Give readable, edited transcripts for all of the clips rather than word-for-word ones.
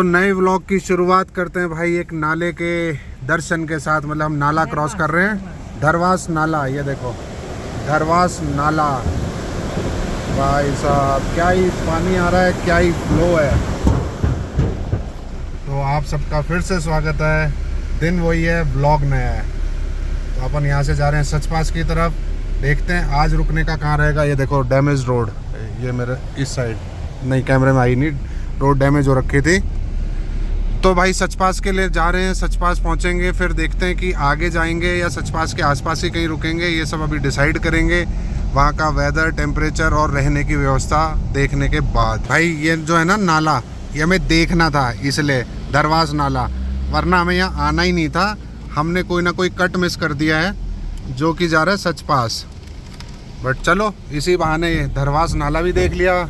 तो नए व्लॉग की शुरुआत करते हैं भाई एक नाले के दर्शन के साथ। मतलब हम नाला क्रॉस कर रहे हैं, धरवास नाला। ये देखो धरवास नाला, भाई साहब क्या ही पानी आ रहा है, क्या ही फ्लो है। तो आप सबका फिर से स्वागत है। दिन वही है, व्लॉग नया है। तो अपन यहाँ से जा रहे हैं सचपास की तरफ। देखते हैं आज रुकने का कहाँ रहेगा। ये देखो डैमेज रोड, ये मेरे इस साइड नहीं, कैमरे में आई नहीं, रोड डैमेज हो रखी थी। तो भाई सचपास के लिए जा रहे हैं, सचपास पहुंचेंगे, फिर देखते हैं कि आगे जाएंगे या सचपास के आसपास ही कहीं रुकेंगे। ये सब अभी डिसाइड करेंगे, वहाँ का वेदर, टेम्परेचर और रहने की व्यवस्था देखने के बाद। भाई ये जो है ना नाला, ये हमें देखना था, इसलिए धरवास नाला, वरना हमें यहाँ आना ही नहीं था। हमने कोई ना कोई कट मिस कर दिया है जो कि जा रहा है सचपास। बट चलो इसी बहाने धरवास नाला भी देख लिया।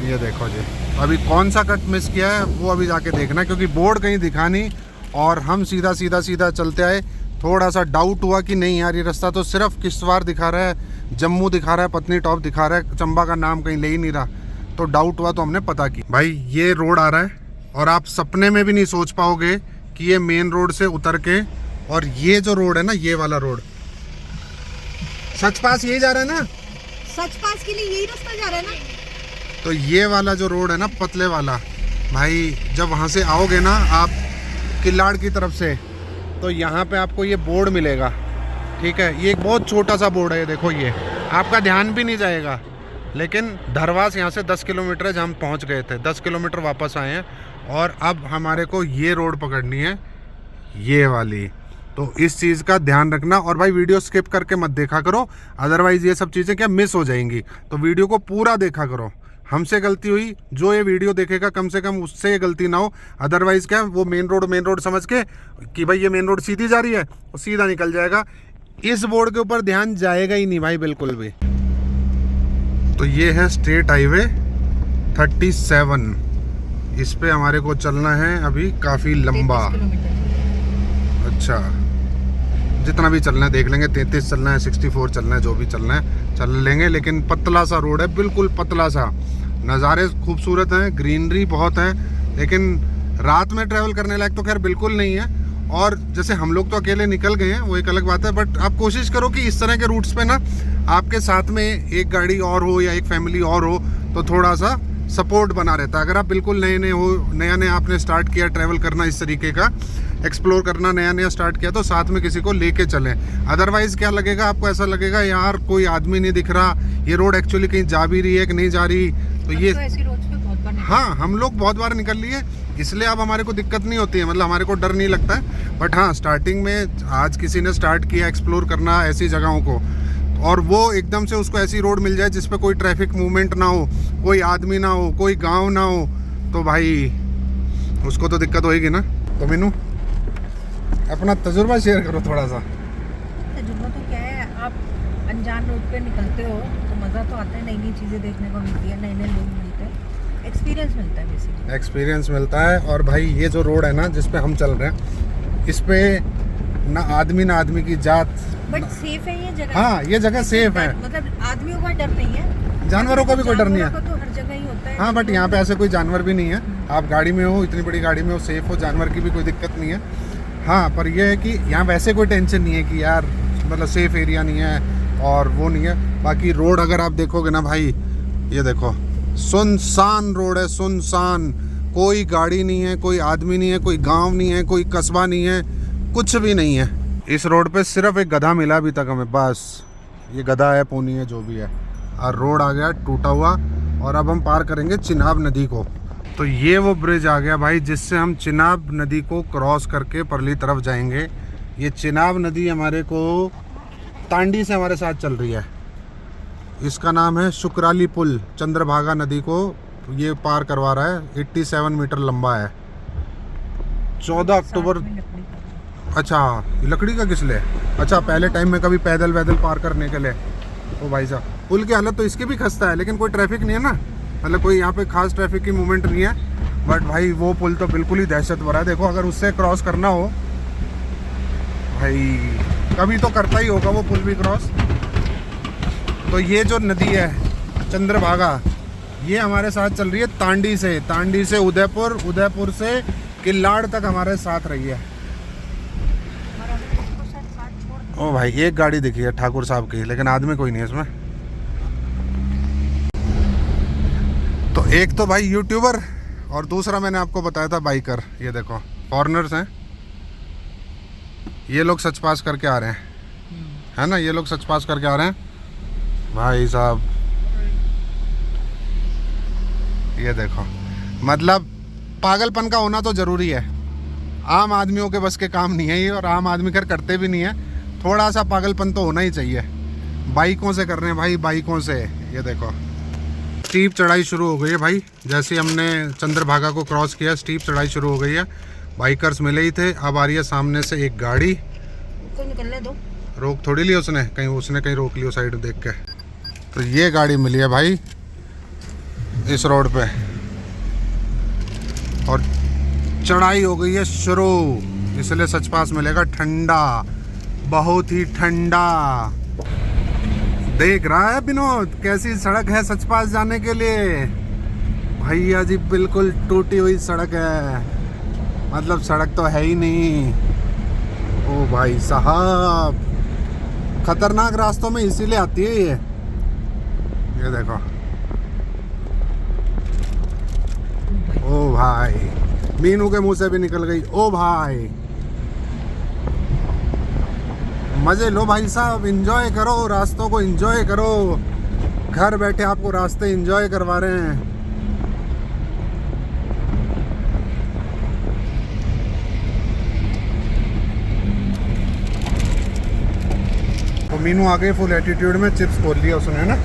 ये देखो जी, अभी कौन सा कट मिस किया है वो अभी जाके देखना, क्योंकि बोर्ड कहीं दिखा नहीं और हम सीधा चलते आए। थोड़ा सा डाउट हुआ कि नहीं यार, ये रास्ता तो सिर्फ किश्तवाड़ दिखा रहा है, जम्मू दिखा रहा है, पत्नी टॉप दिखा रहा है, चंबा का नाम कहीं ले ही नहीं रहा। तो डाउट हुआ तो हमने पता की। भाई ये रोड आ रहा है और आप सपने में भी नहीं सोच पाओगे कि ये मेन रोड से उतर के, और ये जो रोड है ना, ये वाला रोड सचपास यही जा रहा है ना, सचपास के लिए यही रास्ता जा रहा है ना। तो ये वाला जो रोड है ना, पतले वाला, भाई जब वहाँ से आओगे ना आप किलाड़ की तरफ से, तो यहाँ पे आपको ये बोर्ड मिलेगा। ठीक है, ये एक बहुत छोटा सा बोर्ड है, ये देखो, ये आपका ध्यान भी नहीं जाएगा। लेकिन धरवास यहाँ से 10 किलोमीटर है, जहाँ हम पहुँच गए थे, 10 किलोमीटर वापस आए हैं और अब हमारे को ये रोड पकड़नी है, ये वाली। तो इस चीज़ का ध्यान रखना। और भाई वीडियो स्किप करके मत देखा करो, अदरवाइज़ ये सब चीज़ें क्या मिस हो जाएंगी। तो वीडियो को पूरा देखा करो। हमसे गलती हुई, जो ये वीडियो देखेगा कम से कम उससे ये गलती ना हो। अदरवाइज़ क्या, वो मेन रोड समझ के कि भाई ये मेन रोड सीधी जा रही है, वो सीधा निकल जाएगा। इस बोर्ड के ऊपर ध्यान जाएगा ही नहीं भाई, बिल्कुल भी। तो ये है स्टेट हाईवे 37, इस पे हमारे को चलना है अभी काफ़ी लंबा। अच्छा, जितना भी चलना है देख लेंगे, 33 चलना है, 64 चलना है, जो भी चलना है चल लेंगे। लेकिन पतला सा रोड है, बिल्कुल पतला सा। नज़ारे खूबसूरत हैं, ग्रीनरी बहुत है, लेकिन रात में ट्रैवल करने लायक तो खैर बिल्कुल नहीं है। और जैसे हम लोग तो अकेले निकल गए हैं, वो एक अलग बात है। बट आप कोशिश करो कि इस तरह के रूट्स पे ना आपके साथ में एक गाड़ी और हो या एक फैमिली और हो, तो थोड़ा सा सपोर्ट बना रहता है। अगर आप बिल्कुल नया आपने स्टार्ट किया ट्रैवल करना, इस तरीके का एक्सप्लोर करना नया स्टार्ट किया, तो साथ में किसी को लेके चलें। अदरवाइज़ क्या लगेगा आपको, ऐसा लगेगा यार कोई आदमी नहीं दिख रहा, ये रोड एक्चुअली कहीं जा भी रही है कि नहीं जा रही। तो ये ऐसी रोड्स पे बहुत बार हाँ, हम लोग बहुत बार निकल लिए, इसलिए अब हमारे को दिक्कत नहीं होती है, मतलब हमारे को डर नहीं लगता है। बट हाँ, स्टार्टिंग में आज किसी ने स्टार्ट किया एक्सप्लोर करना ऐसी जगहों को, और वो एकदम से उसको ऐसी रोड मिल जाए जिस पे कोई ट्रैफिक मूवमेंट ना हो, कोई आदमी ना हो, कोई गांव ना हो, तो भाई उसको तो दिक्कत होएगी ना। तो मीनू अपना तजुर्बा शेयर करो थोड़ा सा। तजुर्बा तो क्या है, आप अनजान रोड पे निकलते हो तो मज़ा तो आता है, नई चीज़ें देखने को मिलती है, नए लोग मिलते हैं, एक्सपीरियंस मिलता है, बेसिकली एक्सपीरियंस मिलता है। और भाई ये जो रोड है ना जिस पे हम चल रहे हैं, इस पे ना आदमी की जात, बट सेफ है ये जगह। हाँ, ये जगह सेफ है, मतलब आदमियों का डर नहीं है, जानवरों का भी कोई डर नहीं है। जानवरों का तो हर जगह ही होता है। हाँ, बट यहाँ पे ऐसे कोई जानवर भी नहीं है। आप गाड़ी में हो, इतनी बड़ी गाड़ी में हो, सेफ हो, जानवर की भी कोई दिक्कत नहीं है। हाँ, पर यह है कि यहाँ वैसे कोई टेंशन नहीं है कि यार मतलब सेफ एरिया नहीं है और वो नहीं है। बाकी रोड अगर आप देखोगे ना भाई, ये देखो सुनसान रोड है, सुनसान, कोई गाड़ी नहीं है, कोई आदमी नहीं है, कोई गांव नहीं है, कोई कस्बा नहीं है, कुछ भी नहीं है। इस रोड पे सिर्फ एक गधा मिला अभी तक हमें, बस ये गधा है, पोनी है, जो भी है। और रोड आ गया टूटा हुआ, और अब हम पार करेंगे चिनाब नदी को। तो ये वो ब्रिज आ गया भाई, जिससे हम चिनाब नदी को क्रॉस करके परली तरफ जाएंगे। ये चिनाब नदी हमारे को तांडी से हमारे साथ चल रही है। इसका नाम है शुक्राली पुल। चंद्रभागा नदी को ये पार करवा रहा है, 87 मीटर लंबा है। 14 अक्टूबर। अच्छा, लकड़ी का किस लिए? अच्छा, पहले टाइम में कभी पैदल वैदल पार करने के लिए। तो भाई साहब, पुल की हालत तो इसकी भी खस्ता है, लेकिन कोई ट्रैफिक नहीं है ना, मतलब कोई यहाँ पे खास ट्रैफिक की मूवमेंट नहीं है। बट भाई वो पुल तो बिल्कुल ही दहशत भरा है। देखो, अगर उससे क्रॉस करना हो भाई, कभी तो करता ही होगा वो पुल भी क्रॉस। तो ये जो नदी है चंद्रभागा, ये हमारे साथ चल रही है तांडी से उदयपुर, उदयपुर से किल्लाड़ तक हमारे साथ रही है। ओ भाई एक गाड़ी दिखी है ठाकुर साहब की, लेकिन आदमी कोई नहीं है इसमें। तो एक तो भाई यूट्यूबर और दूसरा मैंने आपको बताया था बाइकर। ये देखो फॉरेनर्स हैं, ये लोग सच पास करके आ रहे हैं, है ना, ये लोग सच पास करके आ रहे हैं भाई साहब। ये देखो, मतलब पागलपन का होना तो ज़रूरी है, आम आदमियों के बस के काम नहीं है ये, और आम आदमी खैर करते भी नहीं है। थोड़ा सा पागलपन तो होना ही चाहिए। बाइकों से कर रहे हैं भाई, बाइकों से। ये देखो स्टीप चढ़ाई शुरू हो गई है भाई, जैसे हमने चंद्रभागा को क्रॉस किया स्टीप चढ़ाई शुरू हो गई है। बाइकर्स मिले ही थे, अब आ रही है सामने से एक गाड़ी। को निकलने दो, रोक थोड़ी ली उसने कहीं रोक लियो साइड देख के। तो ये गाड़ी मिली है भाई इस रोड पे, और चढ़ाई हो गई है शुरू, इसलिए सच पास मिलेगा ठंडा, बहुत ही ठंडा। देख रहा है विनोद कैसी सड़क है सच पास जाने के लिए? भैया जी बिल्कुल टूटी हुई सड़क है, मतलब सड़क तो है ही नहीं। ओ भाई साहब, खतरनाक रास्तों में इसीलिए आती है ये देखो। ओ भाई, मीनू के मुंह से भी निकल गई। ओ भाई, मजे लो भाई साहब, एंजॉय करो, रास्तों को एंजॉय करो। घर बैठे आपको रास्ते एंजॉय करवा रहे हैं। तो मीनू आ गए फुल एटीट्यूड में, चिप्स खोल लिया उसने, है ना।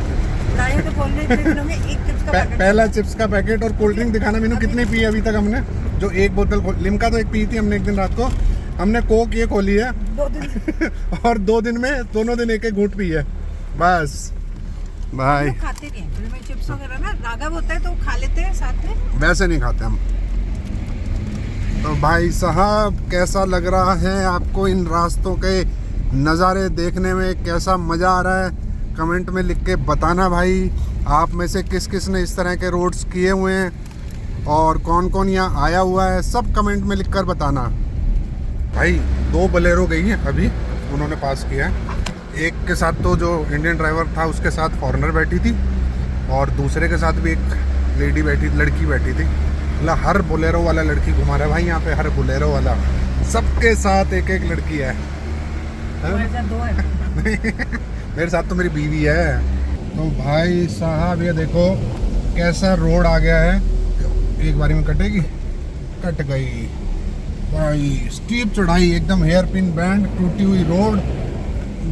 तो बोलने एक चिप्स का पैकेट, पहला चिप्स का पैकेट और कोल्ड ड्रिंक दिखाना मीनू कितनी पी अभी तक हमने। जो एक बोतल लिम्का तो एक पी थी हमने एक दिन रात को, हमने कोक ये खोली है 2 दिन और 2 दिन में दोनों दिन एक घूंट पी है बस भाई। खाते नहीं हैं में चिप्स वगैरह ना, राघव होता है तो खा लेते हैं साथ में, वैसे नहीं खाते हम। तो भाई साहब कैसा लग रहा है आपको इन रास्तों के नज़ारे देखने में, कैसा मज़ा आ रहा है? कमेंट में लिख के बताना भाई, आप में से किस किस ने इस तरह के रोड्स किए हुए हैं और कौन कौन यहाँ आया हुआ है, सब कमेंट में लिख कर बताना भाई। 2 बोलेरो गई हैं अभी, उन्होंने पास किया है। एक के साथ तो जो इंडियन ड्राइवर था उसके साथ फॉरेनर बैठी थी, और दूसरे के साथ भी एक लेडी बैठी, लड़की बैठी थी। मतलब हर बोलेरो वाला लड़की घुमा रहा है भाई यहाँ पे, हर बोलेरो वाला सबके साथ एक एक लड़की है। 2 है मेरे साथ तो मेरी बीवी है। तो भाई साहब ये देखो कैसा रोड आ गया है, एक बारी में कटेगी, कट गई भाई। स्टीप चढ़ाई, एकदम हेयर पिन बैंड, टूटी हुई रोड,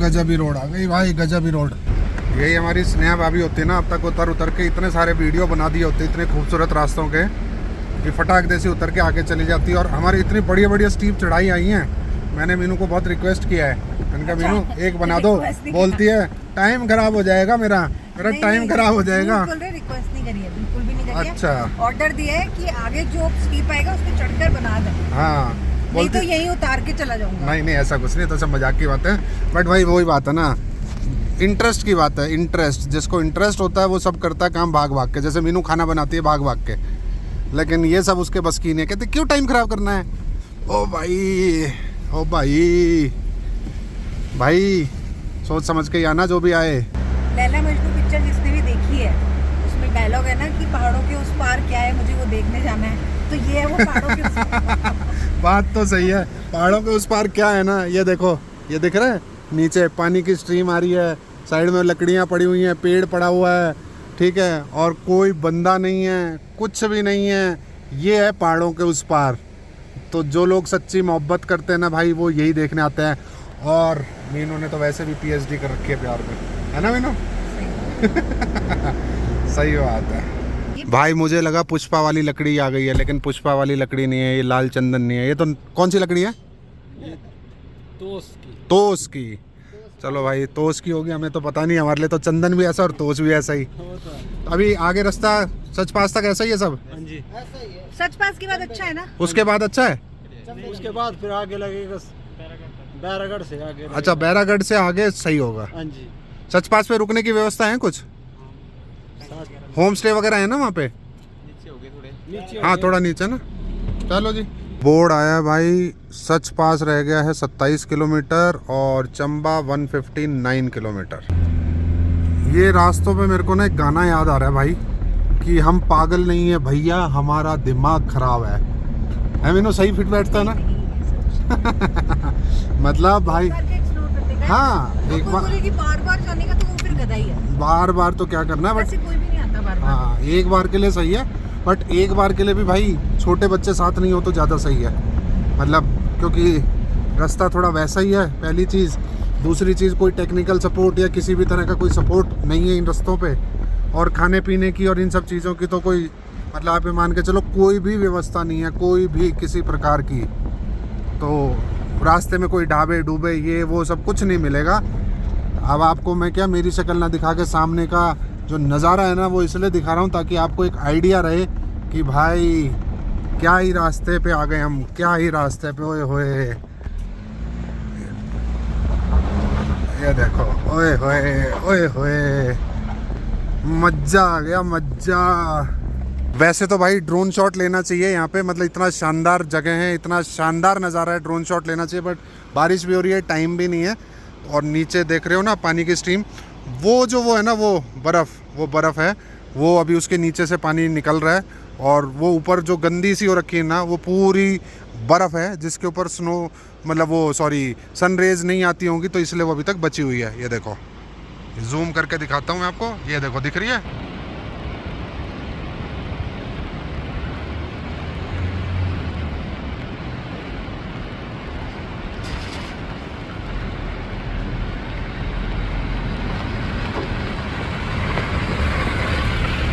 गजबी रोड आ गई भाई, गजबी रोड। यही हमारी स्नेहा भाभी होती है ना, अब तक उतर उतर के इतने सारे वीडियो बना दिए होते इतने खूबसूरत रास्तों के, कि फटाक देसी उतर के आगे चली जाती है। और हमारी इतनी बढ़िया बढ़िया स्टीप चढ़ाई आई हैं, मैंने मीनू को बहुत रिक्वेस्ट किया है, मैंने कहा मीनू एक बना दो, बोलती है टाइम खराब हो जाएगा मेरा टाइम खराब हो जाएगा। रिक्वेस्ट नहीं करी है, बिल्कुल भी नहीं करी है। अच्छा, ऑर्डर दिया है कि आगे जो स्टीप आएगा उस पे चढ़कर बना दे। हाँ, नहीं तो यही उतार के चला जाऊंगा। नहीं नहीं ऐसा कुछ नहीं, तो सब मजाक की बात है। बट भाई वही बात है ना, इंटरेस्ट की बात है। इंटरेस्ट, जिसको इंटरेस्ट होता है वो सब करता है काम भाग भाग के। जैसे मीनू खाना बनाती है भाग भाग के, लेकिन ये सब उसके बस की नहीं है। कहते क्यों टाइम खराब करना है? ओ भाई, ओ भाई, भाई सोच समझ के आना जो भी आए। लैला मजनू पिक्चर जिसने भी देखी है, उसमें डायलॉग है ना कि पहाड़ों के उस पार क्या है, मुझे वो देखने जाना है। तो ये है वो पहाड़ों के उस पार। बात तो सही है, पहाड़ों के उस पार क्या है ना, ये देखो, ये दिख रहा है नीचे पानी की स्ट्रीम आ रही है, साइड में लकड़ियाँ पड़ी हुई हैं, पेड़ पड़ा हुआ है, ठीक है, और कोई बंदा नहीं है, कुछ भी नहीं है। ये है पहाड़ों के उस पार। तो जो लोग सच्ची मोहब्बत करते हैं ना भाई, वो यही देखने आते हैं। और मीनू ने तो वैसे भी PhD कर रखी है प्यार में, है ना मीनू? सही बात है भाई। मुझे लगा पुष्पा वाली लकड़ी आ गई है, लेकिन पुष्पा वाली लकड़ी नहीं है, ये लाल चंदन नहीं है। ये तो कौन सी लकड़ी है? तोस की। चलो भाई, तोस की होगी, हमें तो पता नहीं, हमारे लिए तो चंदन भी ऐसा और तोस भी ऐसा ही। अभी आगे रास्ता सच पास तक ऐसा ही है सब? सच पास के बाद अच्छा है ना? उसके बाद अच्छा है, उसके बाद फिर आगे लगेगा बैरागढ़ से आगे। अच्छा, बैरागढ़ से आगे सही होगा। हाँ जी। सच पास पे रुकने की व्यवस्था है कुछ? होम स्टे वगैरह है ना वहाँ पे? नीचे हो गए थोड़े। नीचे हाँ थोड़ा नीचे ना। चलो जी। बोर्ड आया है भाई, सच पास रह गया है 27 किलोमीटर और चंबा 159 किलोमीटर। ये रास्तों पे मेरे को ना एक गाना याद आ रहा है भाई कि हम पागल नहीं है भैया, हमारा दिमाग खराब है मीनू, सही फिट बैठता है ना। मतलब भाई हाँ, एक बार बार जाने का तो वो फिर गधा ही है। बार बार तो क्या करना है, बट वैसे कोई भी नहीं आता बार बार। हाँ एक बार के लिए सही है, बट एक बार के लिए भी भाई छोटे बच्चे साथ नहीं हो तो ज़्यादा सही है। मतलब क्योंकि रास्ता थोड़ा वैसा ही है पहली चीज़, दूसरी चीज़ कोई टेक्निकल सपोर्ट या किसी भी तरह का कोई सपोर्ट नहीं है इन रास्तों पे, और खाने पीने की और इन सब चीज़ों की तो कोई मतलब आप ये मान के चलो कोई भी व्यवस्था नहीं है, कोई भी किसी प्रकार की। तो रास्ते में कोई ढाबे डूबे ये वो सब कुछ नहीं मिलेगा। अब आपको मैं क्या मेरी शक्ल ना दिखा के सामने का जो नज़ारा है ना वो इसलिए दिखा रहा हूँ ताकि आपको एक आइडिया रहे कि भाई क्या ही रास्ते पे आ गए हम, क्या ही रास्ते पे। ओए होए ये देखो, ओए होए ओए होए, मज़ा आ गया मज़ा। वैसे तो भाई ड्रोन शॉट लेना चाहिए यहाँ पे, मतलब इतना शानदार जगह है, इतना शानदार नज़ारा है, ड्रोन शॉट लेना चाहिए, बट बारिश भी हो रही है, टाइम भी नहीं है। और नीचे देख रहे हो ना पानी की स्ट्रीम, वो है ना वो बर्फ़ है, वो अभी उसके नीचे से पानी निकल रहा है, और वो ऊपर जो गंदी सी हो रखी है ना वो पूरी बर्फ़ है जिसके ऊपर स्नो मतलब वो सन रेज नहीं आती होंगी, तो इसलिए वो अभी तक बची हुई है। ये देखो, जूम करके दिखाता हूँ मैं आपको, ये देखो दिख रही है।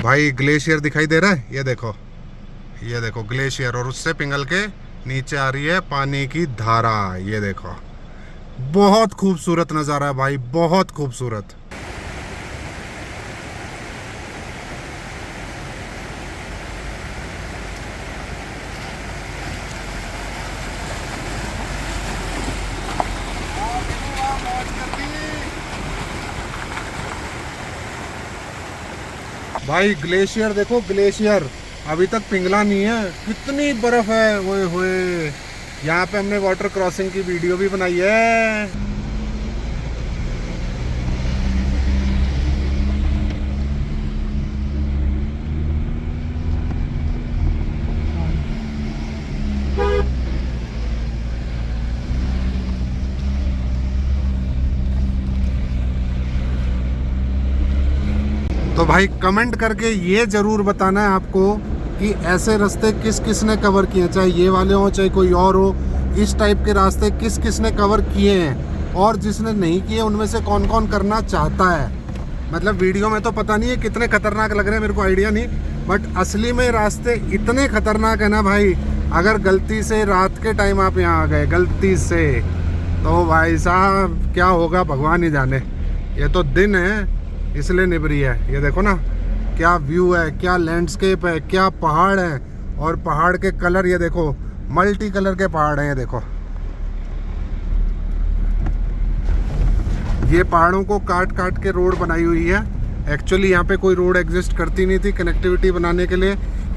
भाई ग्लेशियर दिखाई दे रहा है, ये देखो ग्लेशियर, और उससे पिघल के नीचे आ रही है पानी की धारा। ये देखो बहुत खूबसूरत नज़ारा है भाई, बहुत खूबसूरत। भाई ग्लेशियर देखो, ग्लेशियर अभी तक पिघला नहीं है, कितनी बर्फ है। ओए होए, यहाँ पे हमने वाटर क्रॉसिंग की वीडियो भी बनाई है। तो भाई कमेंट करके ये ज़रूर बताना है आपको कि ऐसे रास्ते किस किस ने कवर किए हैं, चाहे ये वाले हो चाहे कोई और हो, इस टाइप के रास्ते किस किस ने कवर किए हैं, और जिसने नहीं किए उनमें से कौन कौन करना चाहता है। मतलब वीडियो में तो पता नहीं है कितने खतरनाक लग रहे हैं, मेरे को आइडिया नहीं, बट असली में रास्ते इतने खतरनाक है ना भाई, अगर गलती से रात के टाइम आप यहाँ आ गए गलती से, तो भाई साहब क्या होगा भगवान ही जाने। ये तो दिन है इसलिए निबरी है। ये देखो ना क्या व्यू है, क्या लैंडस्केप है, क्या पहाड़ है, और पहाड़ के कलर ये देखो, मल्टी कलर के पहाड़ हैं। ये देखो, ये पहाड़ों को काट काट के रोड बनाई हुई है। एक्चुअली यहाँ पे कोई रोड एग्जिस्ट करती नहीं थी, कनेक्टिविटी बनाने के लिए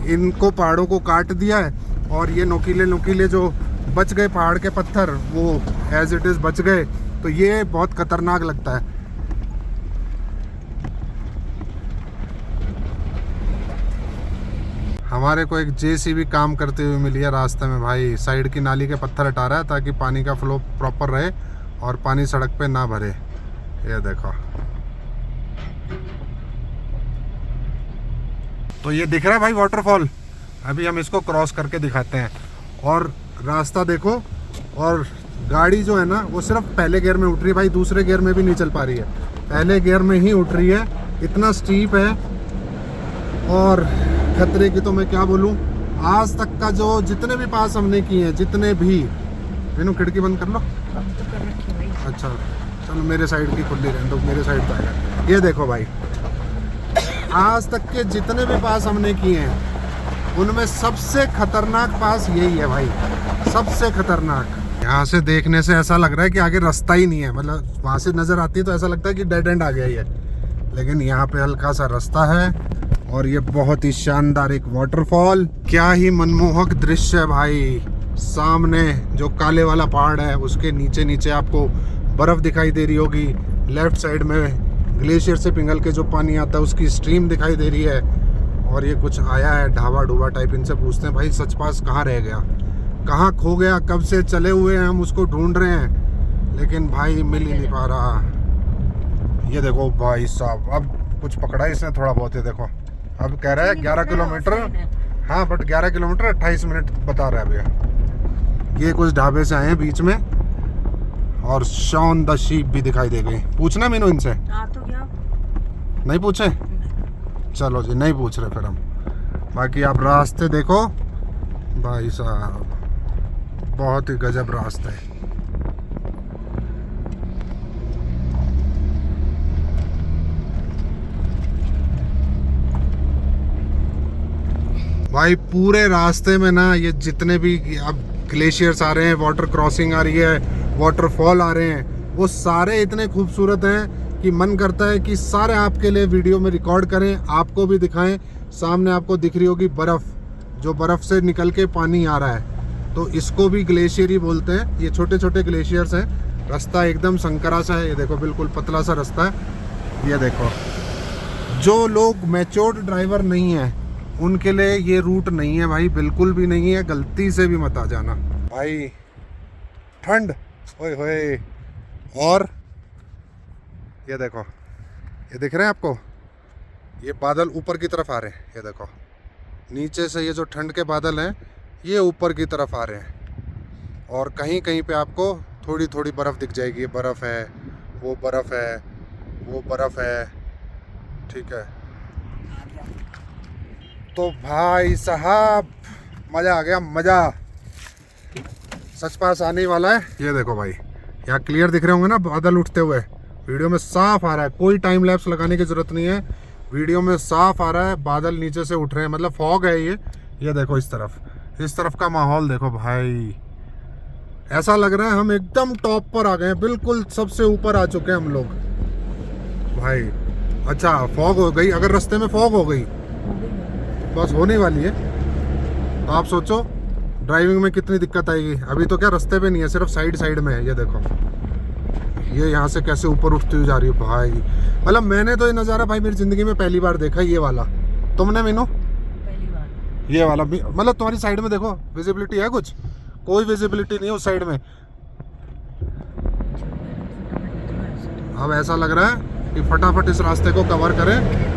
इनको पहाड़ों को काट दिया है, और ये नोकीले नोकीले जो बच गए पहाड़ के पत्थर वो एज इट इज़ बच गए, तो ये बहुत खतरनाक लगता है। हमारे को एक जेसीबी काम करते हुए मिली है रास्ते में भाई, साइड की नाली के पत्थर हटा रहा है ताकि पानी का फ्लो प्रॉपर रहे और पानी सड़क पे ना भरे। ये देखो, तो ये दिख रहा है भाई वाटरफॉल, अभी हम इसको क्रॉस करके दिखाते हैं। और रास्ता देखो, और गाड़ी जो है ना वो सिर्फ पहले गियर में उठ रही है भाई, दूसरे गियर में भी नहीं चल पा रही है, पहले गियर में ही उठ रही है। इतना स्टीप है और खतरे की तो मैं क्या बोलूँ। आज तक का जो जितने भी पास हमने किए हैं, जितने भी, मैंने खिड़की बंद कर लो। अच्छा चलो, मेरे साइड की खुली रहने दो, मेरे साइड तो आएगा। ये देखो भाई, आज तक के जितने भी पास हमने किए हैं उनमें सबसे खतरनाक पास यही है भाई, सबसे खतरनाक। यहाँ से देखने से ऐसा लग रहा है कि आगे रास्ता ही नहीं है, मतलब वहाँ से नज़र आती है तो ऐसा लगता है कि डेड एंड आ गया ही है, लेकिन यहाँ पे हल्का सा रास्ता है और ये बहुत ही शानदार एक वाटरफॉल। क्या ही मनमोहक दृश्य है भाई। सामने जो काले वाला पहाड़ है उसके नीचे नीचे आपको बर्फ दिखाई दे रही होगी। लेफ्ट साइड में ग्लेशियर से पिघल के जो पानी आता है उसकी स्ट्रीम दिखाई दे रही है। और ये कुछ आया है ढाबा डूबा टाइप, इनसे पूछते हैं भाई सच पास कहाँ रह गया, कहाँ खो गया, कब से चले हुए हैं हम उसको ढूंढ रहे हैं लेकिन भाई मिल ही नहीं पा रहा। ये देखो भाई साहब, अब कुछ पकड़ा इसने थोड़ा बहुत। ये देखो अब कह रहा है 11 किलोमीटर, हाँ बट 11 किलोमीटर 28 मिनट बता रहा है भैया। ये कुछ ढाबे से आए हैं बीच में और शॉन द शीप भी दिखाई दे गई। पूछना मीनू इनसे? तो क्या नहीं पूछे? चलो जी नहीं पूछ रहे फिर हम। बाकी आप रास्ते देखो भाई साहब, बहुत ही गजब रास्ते है। भाई पूरे रास्ते में ना ये जितने भी अब ग्लेशियर्स आ रहे हैं, वाटर क्रॉसिंग आ रही है, वाटरफॉल आ रहे हैं, वो सारे इतने खूबसूरत हैं कि मन करता है कि सारे आपके लिए वीडियो में रिकॉर्ड करें, आपको भी दिखाएं। सामने आपको दिख रही होगी बर्फ़, जो बर्फ़ से निकल के पानी आ रहा है, तो इसको भी ग्लेशियर ही बोलते हैं। ये छोटे छोटे ग्लेशियर्स हैं। रास्ता एकदम संकरा सा है, ये देखो बिल्कुल पतला सा रास्ता है। ये देखो जो लोग मैच्योर्ड ड्राइवर नहीं है उनके लिए ये रूट नहीं है भाई, बिल्कुल भी नहीं है। गलती से भी मत आ जाना भाई। ठंड ओए होए। और ये देखो, ये दिख रहे हैं आपको, ये बादल ऊपर की तरफ आ रहे हैं। ये देखो नीचे से ये जो ठंड के बादल हैं ये ऊपर की तरफ आ रहे हैं और कहीं कहीं पे आपको थोड़ी थोड़ी बर्फ़ दिख जाएगी। ये बर्फ़ है, वो बर्फ़ है, वो बर्फ़ है, ठीक है। तो भाई साहब मज़ा आ गया, मज़ा। सच पास आने वाला है। ये देखो भाई, यहाँ क्लियर दिख रहे होंगे ना बादल उठते हुए, वीडियो में साफ आ रहा है, कोई टाइम लैप्स लगाने की ज़रूरत नहीं है, वीडियो में साफ आ रहा है। बादल नीचे से उठ रहे हैं, मतलब फॉग है ये देखो इस तरफ का माहौल देखो भाई। ऐसा लग रहा है हम एकदम टॉप पर आ गए हैं, बिल्कुल सबसे ऊपर आ चुके हैं हम लोग भाई। अच्छा फॉग हो गई, अगर रास्ते में फॉग हो गई बस होने वाली है तो आप सोचो ड्राइविंग में कितनी दिक्कत आएगी। अभी तो क्या रास्ते पे नहीं है, सिर्फ साइड में है। ये देखो ये यहाँ से कैसे ऊपर उठती हुई जा रही है भाई। मतलब मैंने तो ये नज़ारा भाई मेरी ज़िंदगी में पहली बार देखा ये वाला। तुमने मीनू? पहली बार। ये वाला भी, मतलब तुम्हारी साइड में देखो विजिबिलिटी है कुछ? कोई विजिबिलिटी नहीं है उस साइड में। अब ऐसा लग रहा है कि फटाफट इस रास्ते को कवर करें,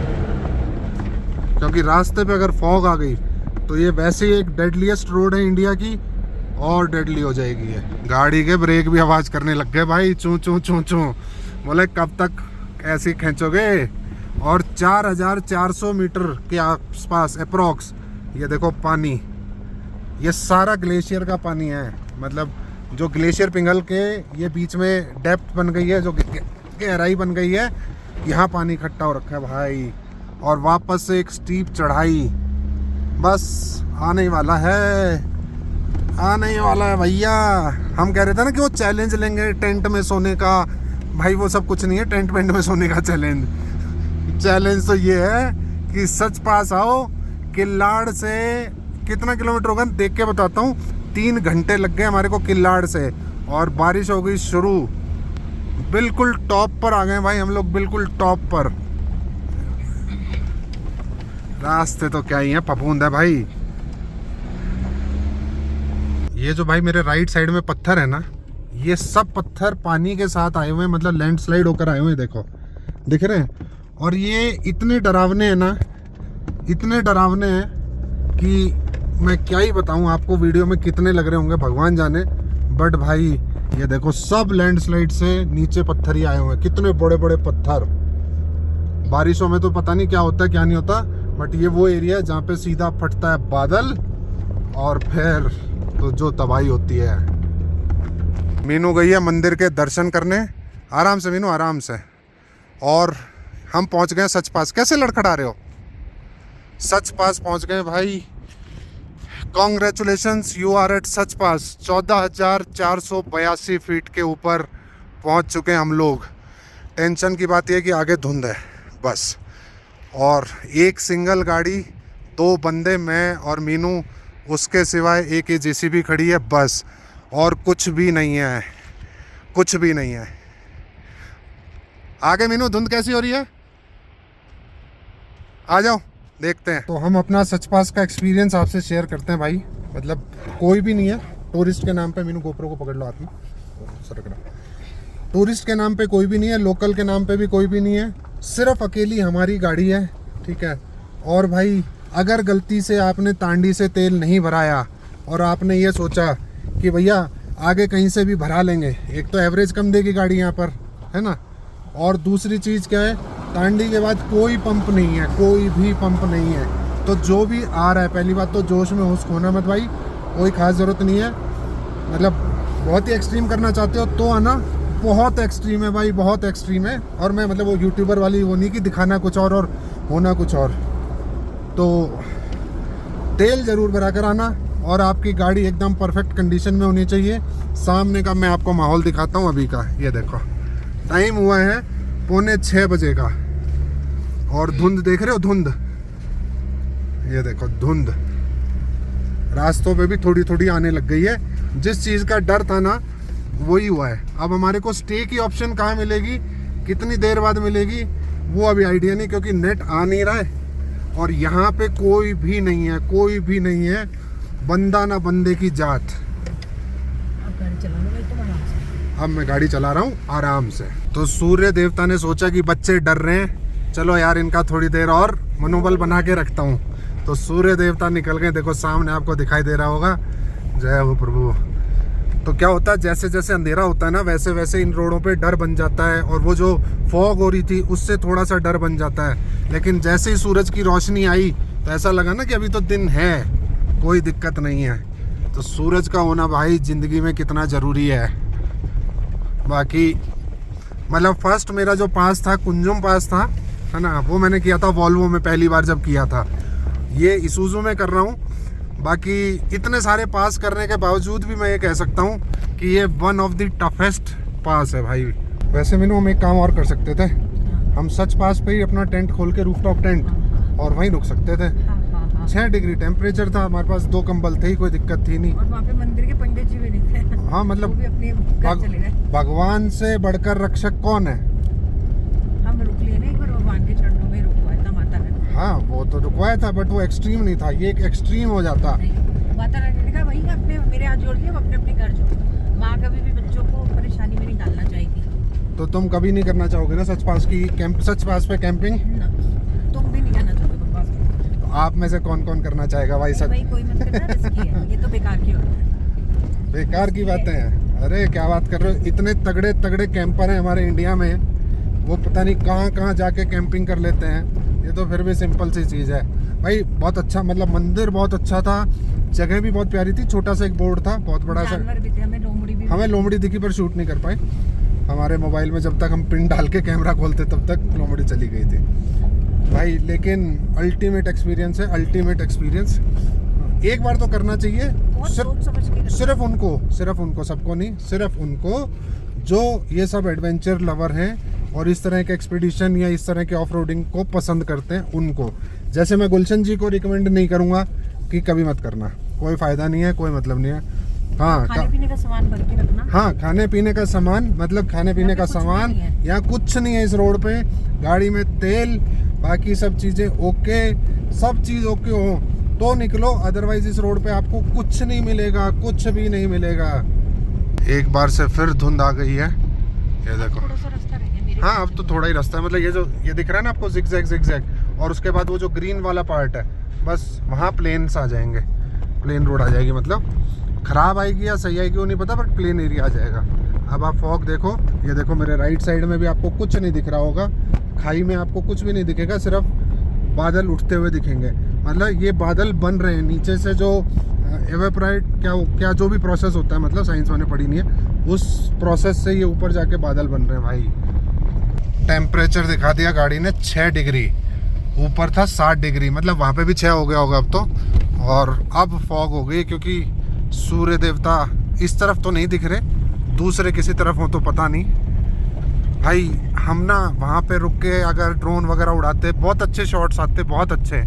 क्योंकि रास्ते पे अगर फॉग आ गई तो ये वैसे ही एक डेडलीस्ट रोड है इंडिया की, और डेडली हो जाएगी ये। गाड़ी के ब्रेक भी आवाज़ करने लग गए भाई, चूं चूं चूं चूं। बोले कब तक ऐसे खींचोगे। और 4400 मीटर के आसपास अप्रोक्स ये देखो पानी, ये सारा ग्लेशियर का पानी है। मतलब जो ग्लेशियर पिघल के ये बीच में डेप्थ बन गई है, जो गहराई बन गई है, यहाँ पानी इकट्ठा हो रखा है भाई। और वापस से एक स्टीप चढ़ाई, बस आने वाला है, आने वाला है भैया। हम कह रहे थे ना कि वो चैलेंज लेंगे टेंट में सोने का, भाई वो सब कुछ नहीं है टेंट वेंट में सोने का चैलेंज। चैलेंज तो ये है कि सच पास आओ। किल्लाड़ से कितना किलोमीटर होगा देख के बताता हूँ। 3 घंटे लग गए हमारे को किल्लाड़ से, और बारिश हो गई शुरू। बिल्कुल टॉप पर आ गए भाई हम लोग, बिल्कुल टॉप पर। रास्ते तो क्या ही है, फफूंद है भाई। ये जो भाई मेरे राइट साइड में पत्थर है ना, ये सब पत्थर पानी के साथ आए हुए हैं, मतलब लैंडस्लाइड होकर आए हुए हैं, देखो दिख रहे हैं। और ये इतने डरावने हैं ना, इतने डरावने हैं कि मैं क्या ही बताऊं आपको, वीडियो में कितने लग रहे होंगे भगवान जाने। बट भाई ये देखो सब लैंडस्लाइड से नीचे पत्थर ही आए हुए हैं, कितने बड़े बड़े पत्थर। बारिशों में तो पता नहीं क्या होता है क्या नहीं होता, बट ये वो एरिया है जहाँ पे सीधा फटता है बादल और फिर तो जो तबाही होती है। मीनू गई है मंदिर के दर्शन करने, आराम से मीनू आराम से। और हम पहुँच गए सच पास। कैसे लड़खड़ा रहे हो? सच पास पहुँच गए भाई। Congratulations, you are at Sach pass. 14,482 feet के ऊपर पहुँच चुके हैं हम लोग। टेंशन की बात यह है कि आगे धुंध है बस, और एक सिंगल गाड़ी, 2 बंदे, मैं और मीनू, उसके सिवाय एक ये जेसीबी खड़ी है बस, और कुछ भी नहीं है, कुछ भी नहीं है। आगे मीनू धुंध कैसी हो रही है, आ जाओ देखते हैं। तो हम अपना सच पास का एक्सपीरियंस आपसे शेयर करते हैं भाई। मतलब कोई भी नहीं है टूरिस्ट के नाम पे। मीनू गोप्रो को पकड़ लो हाथ में, सरक रहा। टूरिस्ट के नाम पे कोई भी नहीं है, लोकल के नाम पे भी कोई भी नहीं है, सिर्फ अकेली हमारी गाड़ी है, ठीक है। और भाई अगर गलती से आपने तांडी से तेल नहीं भराया और आपने ये सोचा कि भैया आगे कहीं से भी भरा लेंगे, एक तो एवरेज कम देगी गाड़ी यहाँ पर, है ना, और दूसरी चीज़ क्या है, तांडी के बाद कोई पंप नहीं है, कोई भी पंप नहीं है। तो जो भी आ रहा है, पहली बात तो जोश में होश खोना मत भाई, कोई ख़ास ज़रूरत नहीं है। मतलब बहुत ही एक्सट्रीम करना चाहते हो तो आना, बहुत एक्सट्रीम है भाई, बहुत एक्सट्रीम है। और मैं मतलब वो यूट्यूबर वाली वो नहीं कि दिखाना कुछ और होना कुछ और। तो तेल ज़रूर भरा कर आना और आपकी गाड़ी एकदम परफेक्ट कंडीशन में होनी चाहिए। सामने का मैं आपको माहौल दिखाता हूँ अभी का। ये देखो टाइम हुआ है 5:45 बजे का और धुंध देख रहे हो, धुंध, ये देखो धुंध रास्तों पे भी थोड़ी थोड़ी आने लग गई है। जिस चीज़ का डर था ना वही हुआ है। अब हमारे को स्टे की ऑप्शन कहाँ मिलेगी, कितनी देर बाद मिलेगी, वो अभी आइडिया नहीं, क्योंकि नेट आ नहीं रहा है और यहाँ पे कोई भी नहीं है, कोई भी नहीं है, बंदा ना बंदे की जात। अब गाड़ी चलाने में तो आराम से। अब मैं गाड़ी चला रहा हूँ आराम से। तो सूर्य देवता ने सोचा कि बच्चे डर रहे हैं, चलो यार इनका थोड़ी देर और मनोबल बना के रखता हूँ। तो सूर्य देवता निकल गए, देखो सामने आपको दिखाई दे रहा होगा, जय हो प्रभु। तो क्या होता है, जैसे जैसे अंधेरा होता है ना वैसे वैसे इन रोडों पे डर बन जाता है, और वो जो फॉग हो रही थी उससे थोड़ा सा डर बन जाता है। लेकिन जैसे ही सूरज की रोशनी आई तो ऐसा लगा ना कि अभी तो दिन है, कोई दिक्कत नहीं है। तो सूरज का होना भाई ज़िंदगी में कितना ज़रूरी है। बाकी मतलब फर्स्ट मेरा जो पास था, कुंजुम पास था, है ना, वो मैंने किया था वॉल्वो में पहली बार जब किया था। ये इसूजू में कर रहा हूँ। बाकी इतने सारे पास करने के बावजूद भी मैं ये कह सकता हूँ कि ये वन ऑफ द टफेस्ट पास है भाई। वैसे मैंने हम एक काम और कर सकते थे, हम सच पास पे ही अपना टेंट खोल के रूफटॉप टेंट और वहीं रुक सकते थे। 6 डिग्री टेम्परेचर था, हमारे पास 2 कंबल थे ही, कोई दिक्कत थी नहीं। और वहाँ पे मंदिर के पंडित जी भी नहीं थे। हाँ मतलब वो भी अपने घर चले गए। भगवान से बढ़कर रक्षक कौन है। हम रुक लिए ना एक बार, भगवान के चरणों में रुकवाया था माता ने। हाँ वो तो रुकवाया था, बट वो एक्सट्रीम नहीं था, ये एक एक्सट्रीम हो जाता। माता रानी ने कहा वही अपने मेरे हाथ जोड़ दिया, अपने अपने घर जाओ। माँ कभी भी बच्चों को परेशानी में नहीं डालना चाहेगी। तो तुम कभी नहीं करना चाहोगे ना सच पास की कैंप, सच पास पे कैंपिंग? ना, तुम भी नहीं करना चाहोगे बकवास। तो आप में से कौन कौन करना चाहेगा भाई? सच भाई कोई मत करना, रिस्की है, ये तो बेकार की बात है। बेकार की बातें हैं? अरे क्या बात कर रहे हो, इतने तगड़े तगड़े कैंपर हैं हमारे इंडिया में, वो पता नहीं कहाँ कहाँ जाके कैंपिंग कर लेते हैं। ये तो फिर भी सिंपल सी चीज़ है भाई। बहुत अच्छा, मतलब मंदिर बहुत अच्छा था, जगह भी बहुत प्यारी थी, छोटा सा एक बोर्ड था, बहुत बड़ा सा। जानवर भी थे, हमें लोमड़ी दिखी पर शूट नहीं कर पाए। हमारे मोबाइल में जब तक हम पिन डाल के कैमरा खोलते तब तक लोमड़ी चली गई थी भाई। लेकिन अल्टीमेट एक्सपीरियंस है, अल्टीमेट एक्सपीरियंस। एक बार तो करना चाहिए, सिर्फ उनको, सबको नहीं, सिर्फ उनको जो ये सब एडवेंचर लवर हैं और इस तरह के एक्सपीडिशन या इस तरह के ऑफ रोडिंग को पसंद करते हैं उनको। जैसे मैं गुलशन जी को रिकमेंड नहीं करूँगा कि कभी मत करना, कोई फ़ायदा नहीं है, कोई मतलब नहीं है। हाँ, खाने पीने का सामान भर के रखना। हाँ, खाने पीने का सामान, मतलब खाने पीने का सामान यहाँ कुछ नहीं है इस रोड पे। गाड़ी में तेल, बाकी सब चीज़ें ओके, सब चीज़ ओके हो तो निकलो, अदरवाइज इस रोड पे आपको कुछ नहीं मिलेगा, कुछ भी नहीं मिलेगा। एक बार से फिर धुंध आ गई है, ये देखो। थोड़ा सा रास्ता रह गया मेरे। हाँ अब तो थोड़ा ही रास्ता है, मतलब ये जो ये दिख रहा है ना आपको, जिगजैग, और उसके बाद वो जो ग्रीन वाला पार्ट है, बस वहाँ प्लेन्स आ जाएंगे, प्लेन रोड आ जाएगी। मतलब ख़राब आएगी या सही आएगी वो नहीं पता, बट प्लेन एरिया आ जाएगा। अब आप फॉग देखो, ये देखो मेरे राइट साइड में भी आपको कुछ नहीं दिख रहा होगा, खाई में आपको कुछ भी नहीं दिखेगा, सिर्फ बादल उठते हुए दिखेंगे। मतलब ये बादल बन रहे हैं नीचे से, जो एवेपोरेट क्या जो भी प्रोसेस होता है, मतलब साइंस मैंने पढ़ी नहीं है, उस प्रोसेस से ये ऊपर जाके बादल बन रहे हैं भाई। टेम्परेचर दिखा दिया गाड़ी ने 6 डिग्री, ऊपर था 7 डिग्री, मतलब वहाँ पे भी 6 हो गया होगा अब तो। और अब फॉग हो गई, क्योंकि सूर्य देवता इस तरफ तो नहीं दिख रहे, दूसरे किसी तरफ हो तो पता नहीं। भाई हम ना वहाँ पे रुक के अगर ड्रोन वगैरह उड़ाते, बहुत अच्छे शॉट्स आते, बहुत अच्छे,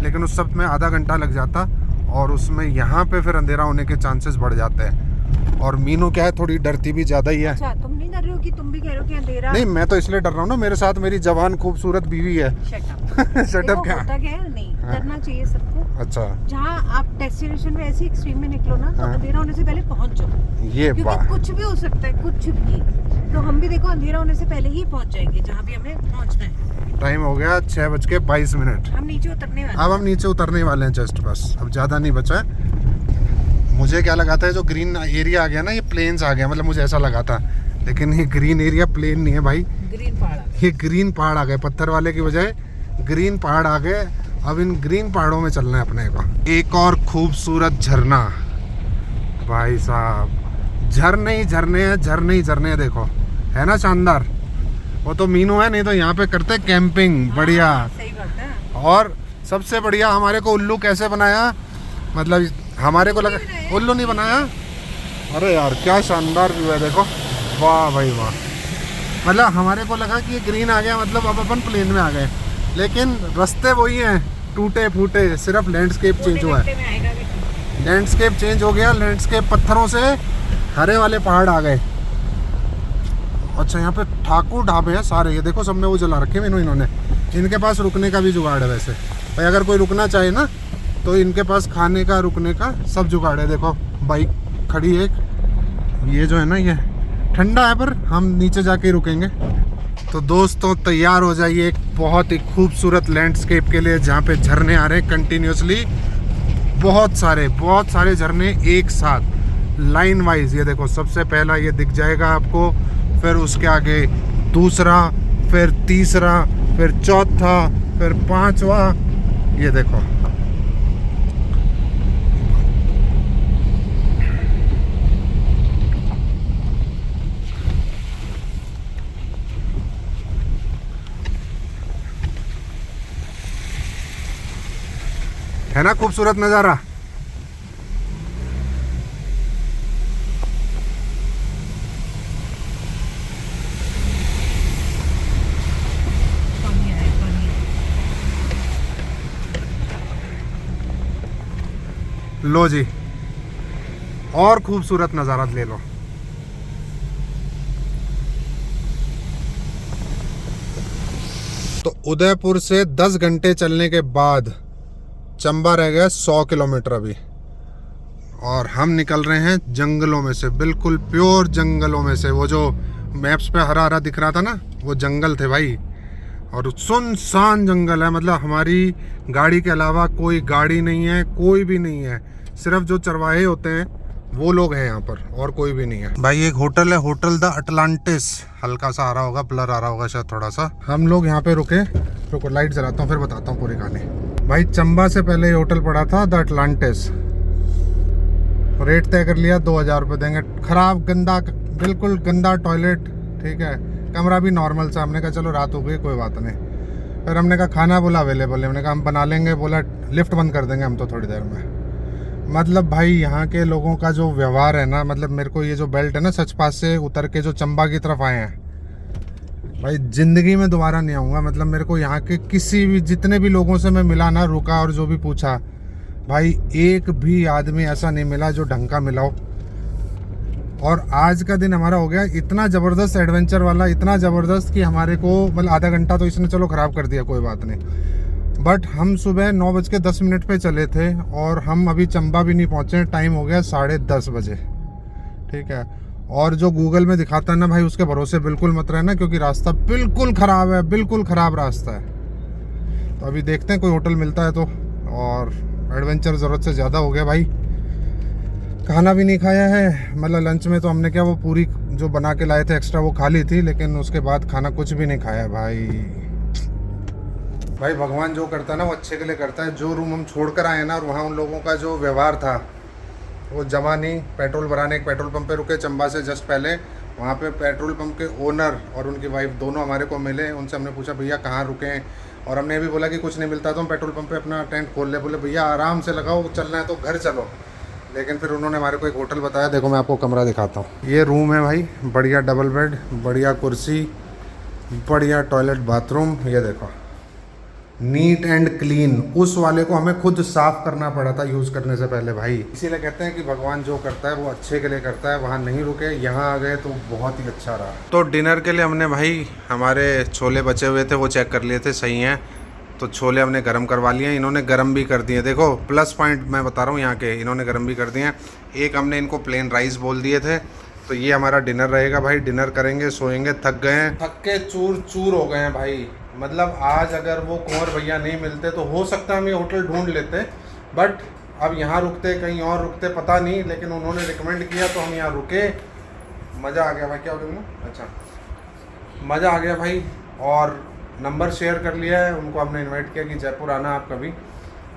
लेकिन उस सब में आधा घंटा लग जाता और उसमें यहाँ पे फिर अंधेरा होने के चांसेस बढ़ जाते हैं। और मीनू क्या है, थोड़ी डरती भी ज़्यादा ही है। अच्छा, तुम नहीं डर रहे हो कि तुम भी कह रहे हो कि अंधेरा? नहीं, मैं तो इसलिए डर रहा हूँ ना, मेरे साथ मेरी जवान खूबसूरत बीवी है। Shut up. क्या होता क्या है, नहीं हाँ। डरना चाहिए सबको। अच्छा, जहाँ आप डेस्टिनेशन में ऐसी एक्सट्रीम में निकलो ना, तो हाँ। अंधेरा होने से पहले पहुँच जाओ, ये क्योंकि बात कुछ भी हो सकता है, कुछ भी। तो हम भी देखो अंधेरा होने से पहले ही पहुँच जाएंगे जहाँ भी हमें पहुँचना है। टाइम हो गया 6:22। हम नीचे उतरने वाले अब हम नीचे उतरने वाले हैं जस्ट, बस अब ज़्यादा नहीं बचा है। मुझे क्या लगा था, जो ग्रीन एरिया आ गया ना, ये प्लेन्स आ गया, मतलब मुझे ऐसा लगा था, लेकिन ये ग्रीन एरिया प्लेन नहीं है भाई, ग्रीन पहाड़। ये ग्रीन पहाड़ आ गए, पत्थर वाले की बजाय ग्रीन पहाड़ आ गए। अब इन ग्रीन पहाड़ों में चलना है अपने को। एक और खूबसूरत झरना भाई साहब, झरने ही झरने हैं, झरने ही झरने हैं, देखो है ना शानदार। वो तो मीनू है, नहीं तो यहाँ पे करते कैंपिंग बढ़िया। सही बात है। और सबसे बढ़िया हमारे को उल्लू कैसे बनाया, मतलब हमारे को लगा उल्लू नहीं बनाया। अरे यार क्या शानदार व्यू है, देखो वाह भाई वाह। मतलब हमारे को लगा कि ये ग्रीन आ गया, मतलब अब अपन प्लेन में आ गए, लेकिन रास्ते वही हैं, टूटे फूटे, सिर्फ लैंडस्केप चेंज हुआ है। लैंडस्केप चेंज हो गया, लैंडस्केप पत्थरों से हरे वाले पहाड़ आ गए। अच्छा, यहाँ पे ठाकुर ढाबे हैं सारे, ये देखो सब में वो जला रखे हैं इन्होंने। इनके पास रुकने का भी जुगाड़ है वैसे भाई, अगर कोई रुकना चाहे ना तो इनके पास खाने का रुकने का सब जुगाड़ है। देखो बाइक खड़ी है एक, ये जो है ना ये ठंडा है पर हम नीचे जाके ही रुकेंगे। तो दोस्तों तैयार हो जाइए एक बहुत ही खूबसूरत लैंडस्केप के लिए, जहाँ पे झरने आ रहे हैं कंटिन्यूसली, बहुत सारे झरने एक साथ लाइन वाइज। ये देखो सबसे पहला ये दिख जाएगा आपको, फिर उसके आगे दूसरा, फिर तीसरा, फिर चौथा, फिर पांचवा, ये देखो। है ना खूबसूरत नज़ारा। लो जी, और खूबसूरत नज़ारा ले लो। तो उदयपुर से 10 घंटे चलने के बाद चंबा रह गया 100 किलोमीटर अभी, और हम निकल रहे हैं जंगलों में से, बिल्कुल प्योर जंगलों में से। वो जो मैप्स पे हरा हरा दिख रहा था ना, वो जंगल थे भाई, और सुनसान जंगल है। मतलब हमारी गाड़ी के अलावा कोई गाड़ी नहीं है, कोई भी नहीं है, सिर्फ जो चरवाहे होते हैं वो लोग हैं यहाँ पर, और कोई भी नहीं है भाई। एक होटल है, होटल द अटलांटिस, हल्का सा आ रहा होगा, ब्लर आ रहा होगा शायद थोड़ा सा। हम लोग यहाँ पे रुके, रुको लाइट जलाता हूँ फिर बताता हूँ पूरी कहानी। भाई चंबा से पहले ये होटल पड़ा था द अटलांटिस, रेट तय कर लिया 2000 रुपये देंगे। खराब गंदा, बिल्कुल गंदा टॉयलेट, ठीक है, कमरा भी नॉर्मल सा। हमने कहा चलो रात हो गई कोई बात नहीं। फिर हमने कहा खाना बोला अवेलेबल है, हमने कहा हम बना लेंगे, बोला लिफ्ट बंद कर देंगे हम तो थोड़ी देर में। मतलब भाई यहाँ के लोगों का जो व्यवहार है ना, मतलब मेरे को ये जो बेल्ट है ना, सचपास से उतर के जो चंबा की तरफ आए हैं भाई, ज़िंदगी में दोबारा नहीं आऊँगा। मतलब मेरे को यहाँ के किसी भी, जितने भी लोगों से मैं मिला ना, रुका और जो भी पूछा, भाई एक भी आदमी ऐसा नहीं मिला जो ढंग का मिला हो। और आज का दिन हमारा हो गया इतना ज़बरदस्त एडवेंचर वाला, इतना ज़बरदस्त कि हमारे को मतलब आधा घंटा तो इसने चलो ख़राब कर दिया, कोई बात नहीं। बट हम सुबह 9:10 पे चले थे और हम अभी चंबा भी नहीं पहुँचे, टाइम हो गया 10:30 बजे, ठीक है। और जो गूगल में दिखाता है ना भाई, उसके भरोसे बिल्कुल मत रहना, क्योंकि रास्ता बिल्कुल ख़राब है, बिल्कुल ख़राब रास्ता है। तो अभी देखते हैं कोई होटल मिलता है तो। और एडवेंचर ज़रूरत से ज़्यादा हो गया भाई, खाना भी नहीं खाया है। मतलब लंच में तो हमने क्या, वो पूरी जो बना के लाए थे एक्स्ट्रा वो खा ली थी, लेकिन उसके बाद खाना कुछ भी नहीं खाया भाई। भाई भगवान जो करता है ना वो अच्छे के लिए करता है। जो रूम हम छोड़ कर आए ना, और वहाँ उन लोगों का जो व्यवहार था वो जमा नहीं। पेट्रोल भराने एक पेट्रोल पंप पे रुके चंबा से जस्ट पहले, वहाँ पे पेट्रोल पंप के ओनर और उनकी वाइफ दोनों हमारे को मिले। उनसे हमने पूछा भैया कहाँ रुके, और हमने भी बोला कि कुछ नहीं मिलता तो हम पेट्रोल पंप पे अपना टेंट खोल ले। बोले भैया आराम से लगाओ, चलना है तो घर चलो। लेकिन फिर उन्होंने हमारे को एक होटल बताया। देखो मैं आपको कमरा दिखाता हूँ। ये रूम है भाई, बढ़िया डबल बेड, बढ़िया कुर्सी, बढ़िया टॉयलेट बाथरूम, ये देखो नीट एंड क्लीन। उस वाले को हमें खुद साफ करना पड़ा था यूज़ करने से पहले भाई। इसीलिए कहते हैं कि भगवान जो करता है वो अच्छे के लिए करता है। वहाँ नहीं रुके, यहाँ आ गए तो बहुत ही अच्छा रहा। तो डिनर के लिए हमने भाई हमारे छोले बचे हुए थे वो चेक कर लिए थे, सही हैं। तो छोले हमने गर्म करवा लिए, इन्होंने गर्म भी कर दिए। देखो प्लस पॉइंट मैं बता रहा हूँ यहाँ के, इन्होंने गर्म भी कर दिए हैं। एक हमने इनको प्लेन राइस बोल दिए थे। तो ये हमारा डिनर रहेगा भाई। डिनर करेंगे, सोएंगे, थक गए हैं, थक के चूर चूर हो गए हैं भाई। मतलब आज अगर वो कुंवर भैया नहीं मिलते तो हो सकता है हम ये होटल ढूंढ लेते, बट अब यहाँ रुकते कहीं और रुकते पता नहीं, लेकिन उन्होंने रिकमेंड किया तो हम यहाँ रुके। मज़ा आ गया भाई। क्या हो गया? अच्छा, मज़ा आ गया भाई। और नंबर शेयर कर लिया है, उनको हमने इनवाइट किया कि जयपुर आना आप कभी।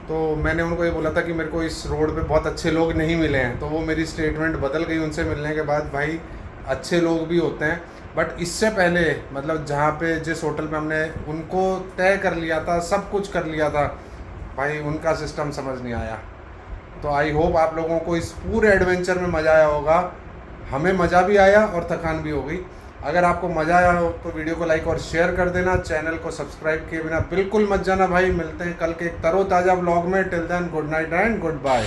तो मैंने उनको ये बोला था कि मेरे को इस रोड पे बहुत अच्छे लोग नहीं मिले हैं, तो वो मेरी स्टेटमेंट बदल गई उनसे मिलने के बाद। भाई अच्छे लोग भी होते हैं, बट इससे पहले मतलब जहाँ पे जिस होटल पे हमने उनको तय कर लिया था, सब कुछ कर लिया था भाई, उनका सिस्टम समझ नहीं आया। तो आई होप आप लोगों को इस पूरे एडवेंचर में मज़ा आया होगा। हमें मज़ा भी आया और थकान भी हो गई। अगर आपको मज़ा आया हो तो वीडियो को लाइक और शेयर कर देना। चैनल को सब्सक्राइब किए बिना बिल्कुल मत जाना भाई। मिलते हैं कल के एक तरोताज़ा व्लॉग में। Till then good night and good bye.